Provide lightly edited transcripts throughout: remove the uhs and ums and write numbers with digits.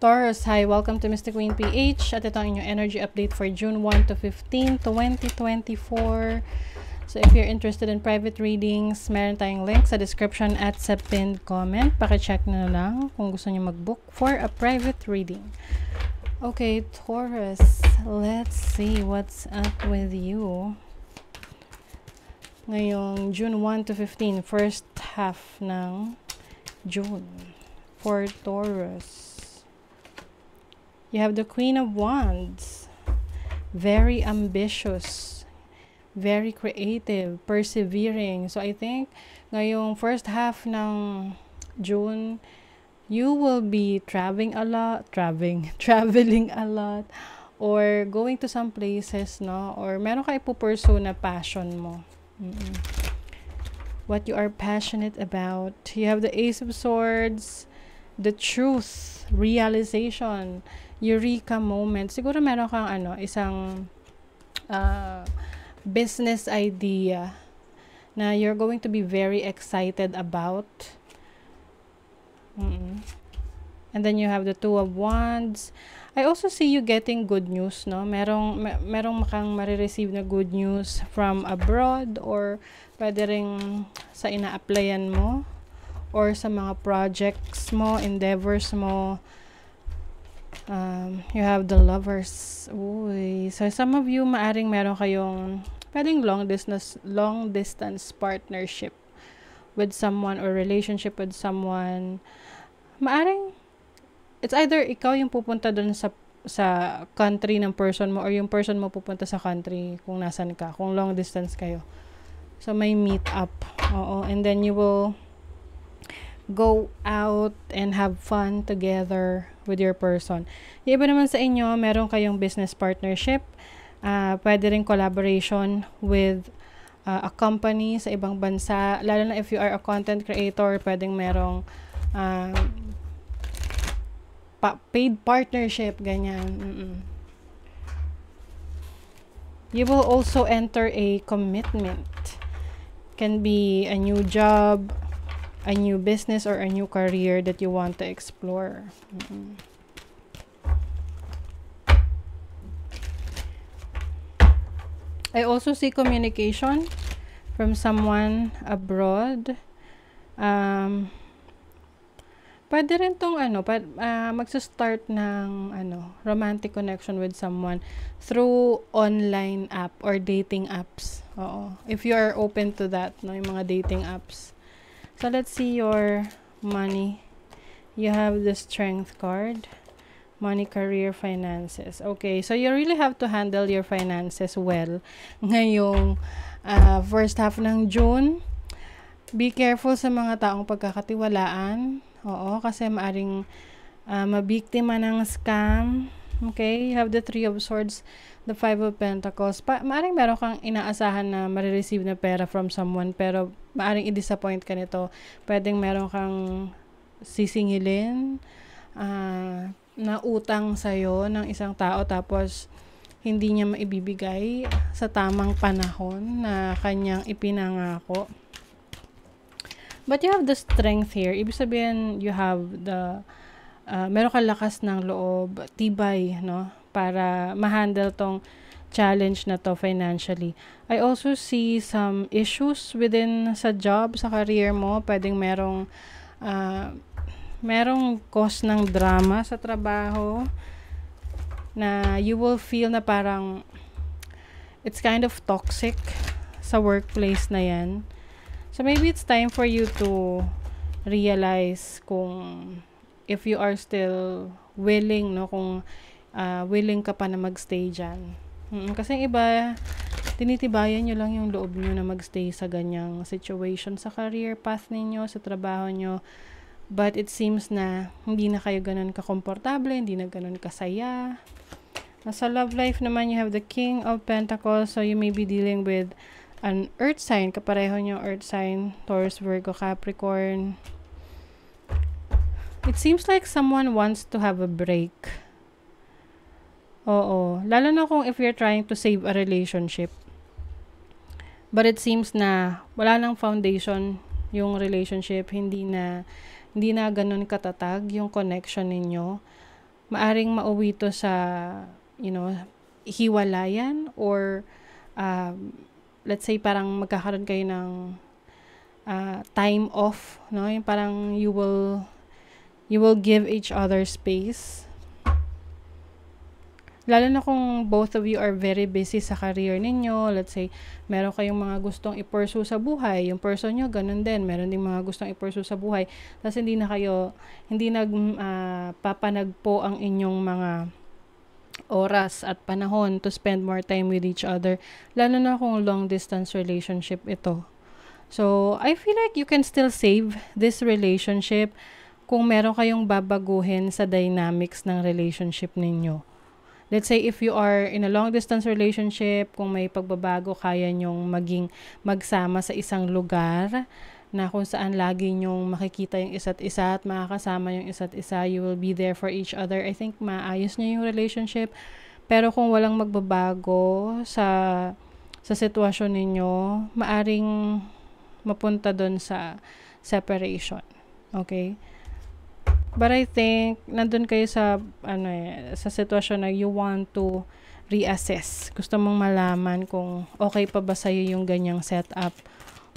Taurus, hi, welcome to Mystic Queen PH at ito ang inyong energy update for June 1 to 15, 2024. So if you're interested in private readings, meron tayong link sa description at sa pinned comment. Pakicheck na lang kung gusto niyo mag-book for a private reading. Okay, Taurus, let's see what's up with you. Ngayong June 1 to 15, first half ng June for Taurus. You have the Queen of Wands. Very ambitious. Very creative. Persevering. So, I think, ngayong first half ng June, you will be traveling a lot. Traveling a lot. Or going to some places, no? Or meron ka ipupursue na passion mo. What you are passionate about. You have the Ace of Swords. The truth. Realization. Eureka moment. Siguro meron kang isang business idea na you're going to be very excited about. And then you have the Two of Wands. I also see you getting good news, no? Merong kang marireceive na good news from abroad or pwede ring sa ina-applyan mo or sa mga projects mo, endeavors mo. You have the Lovers. Uy. So, some of you, maaring meron kayong pwedeng long distance partnership with someone or relationship with someone. Maaring, it's either ikaw yung pupunta dun sa country ng person mo or yung person mo pupunta sa country kung nasan ka, kung long distance kayo. So, may meet up. Oo. And then, you will go out and have fun together with your person. Yung iba naman sa inyo, meron kayong business partnership. Pwede rin collaboration with a company sa ibang bansa. Lalo na if you are a content creator, pwedeng merong paid partnership, ganyan. You will also enter a commitment. Can be a new job, a new business, or a new career that you want to explore. I also see communication from someone abroad. Pwede rin tong magsa-start ng romantic connection with someone through online app or dating apps. Oo. If you are open to that, no, yung mga dating apps. So, let's see your money. You have the Strength card. Money, career, finances. Okay, so you really have to handle your finances well. Ngayong first half ng June, be careful sa mga taong pagkakatiwalaan. Oo, kasi maaring mabiktima ng scam. Okay, you have the Three of Swords, the Five of Pentacles. Maaring meron kang inaasahan na marireceive na pera from someone, pero maaring i-disappoint ka nito. Pwedeng meron kang sisingilin na utang sa'yo ng isang tao, tapos hindi niya maibibigay sa tamang panahon na kanyang ipinangako. But you have the strength here. Ibig sabihin, you have the meron kang lakas ng loob, tibay, no? Para ma-handle tong challenge na to financially. I also see some issues within sa job, sa career mo. Pwedeng merong cause ng drama sa trabaho na you will feel na parang it's kind of toxic sa workplace na yan. So, maybe it's time for you to realize kung if you are still willing, no, kung willing ka pa na magstay dyan. Kasi iba, tinitibayan nyo lang yung loob nyo na magstay sa ganyang situation sa career path ninyo, sa trabaho nyo. But it seems na hindi na kayo ganun kakomportable, hindi na ganun kasaya. Sa love life naman, you have the King of Pentacles. So, you may be dealing with an earth sign. Kapareho nyo earth sign, Taurus, Virgo, Capricorn. It seems like someone wants to have a break. Oo. Lalo na kung if you're trying to save a relationship. But it seems na wala nang foundation yung relationship. Hindi na ganun katatag yung connection ninyo. maaring mauwi to sa, you know, hiwalayan or let's say parang magkakaroon kayo ng time off, no? Yung parang you will give each other space. Lalo na kung both of you are very busy sa career ninyo, let's say, meron kayong mga gustong i-pursue sa buhay, yung person nyo, ganun din, meron din mga gustong i-pursue sa buhay, tapos hindi papanagpo ang inyong mga oras at panahon to spend more time with each other, lalo na kung long distance relationship ito. So, I feel like you can still save this relationship kung meron kayong babaguhin sa dynamics ng relationship ninyo. Let's say if you are in a long distance relationship, kung may pagbabago, kaya nyong magsama sa isang lugar na kung saan lagi nyong makikita yung isa't isa at makakasama yung isa't isa, you will be there for each other. I think maayos niya yung relationship. Pero kung walang magbabago sa sitwasyon ninyo, maaring mapunta doon sa separation. Okay? But I think nandun kayo sa sa sitwasyon na you want to reassess. Gusto mong malaman kung okay pa ba sa'yo yung ganyang setup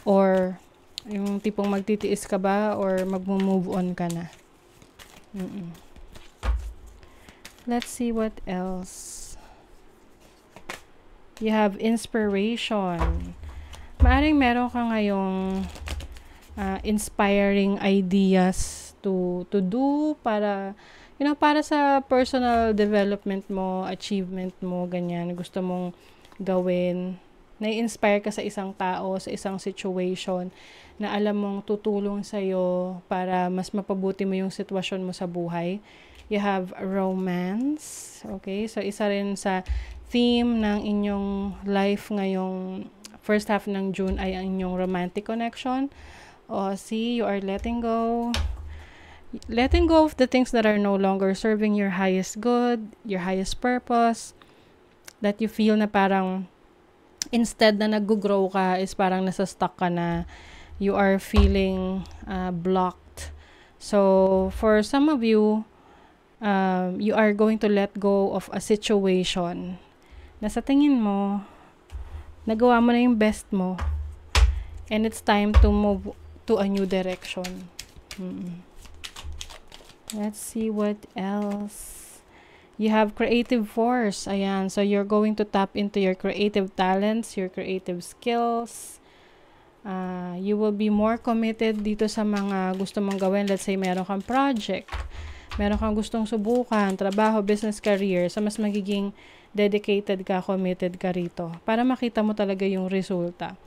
or yung tipong magtitiis ka ba or magmo-move on ka na. Let's see what else. You have inspiration. Maaring meron ka ngayong inspiring ideas to do para para sa personal development mo, achievement mo, ganyan, gusto mong gawin, na-inspire ka sa isang tao, sa isang situation na alam mong tutulong sa'yo para mas mapabuti mo yung sitwasyon mo sa buhay. You have romance, okay? So, isa rin sa theme ng inyong life ngayong first half ng June ay ang inyong romantic connection. See, you are letting go of the things that are no longer serving your highest good, your highest purpose, that you feel na parang instead na nag-grow ka is parang nasa-stuck ka na, you are feeling blocked. So, for some of you, you are going to let go of a situation na sa tingin mo, nagawa mo na yung best mo, and it's time to move to a new direction. Let's see what else. You have creative force. Ayan. So, you're going to tap into your creative talents, your creative skills. You will be more committed dito sa mga gusto mong gawin. Let's say, meron kang project. Meron kang gustong subukan, trabaho, business, career. So, mas magiging dedicated ka, committed ka rito. Para makita mo talaga yung resulta.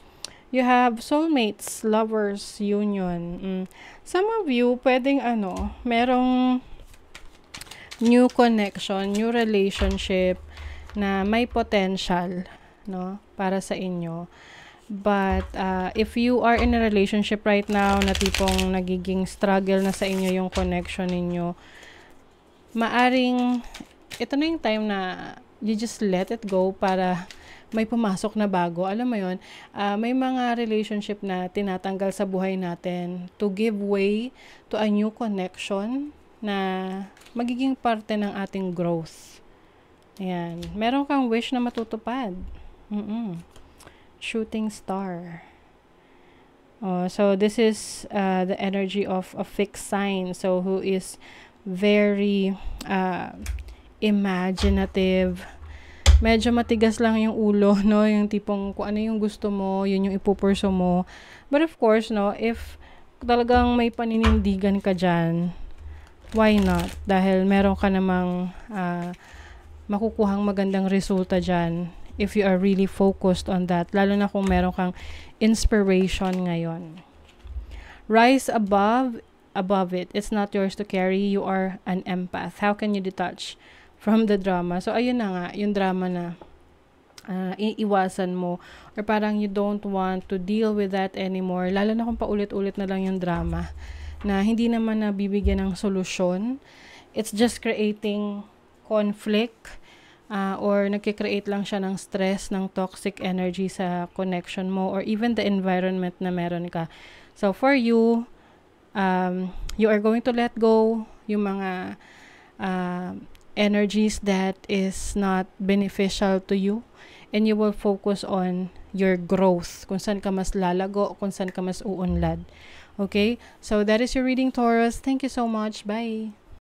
You have soulmates, lovers, union. Some of you, pwedeng merong new connection, new relationship na may potential, no, para sa inyo. But if you are in a relationship right now na tipong nagiging struggle na sa inyo yung connection ninyo, maaring ito na yung time na you just let it go para may pumasok na bago. Alam mo yun, may mga relationship na tinatanggal sa buhay natin to give way to a new connection na magiging parte ng ating growth. Ayan. Meron kang wish na matutupad. Shooting star. So this is the energy of a fixed sign. So who is very imaginative. Medyo matigas lang yung ulo, no? Yung tipong kung ano yung gusto mo, yun yung ipupurso mo. But of course, no, if talagang may paninindigan ka dyan, why not? Dahil meron ka namang makukuhang magandang resulta dyan if you are really focused on that. Lalo na kung meron kang inspiration ngayon. Rise above it. It's not yours to carry. You are an empath. How can you detach from the drama? So, ayun na nga, yung drama na iiwasan mo or parang you don't want to deal with that anymore. Lalo na kung paulit-ulit na lang yung drama na hindi naman nabibigyan ng solusyon. It's just creating conflict or nagkikreate lang siya ng stress, ng toxic energy sa connection mo or even the environment na meron ka. So, for you, you are going to let go yung mga energies that is not beneficial to you, and you will focus on your growth, kung saan ka mas lalago, kung saan ka mas uunlad. Okay? So that is your reading, Taurus. Thank you so much. Bye.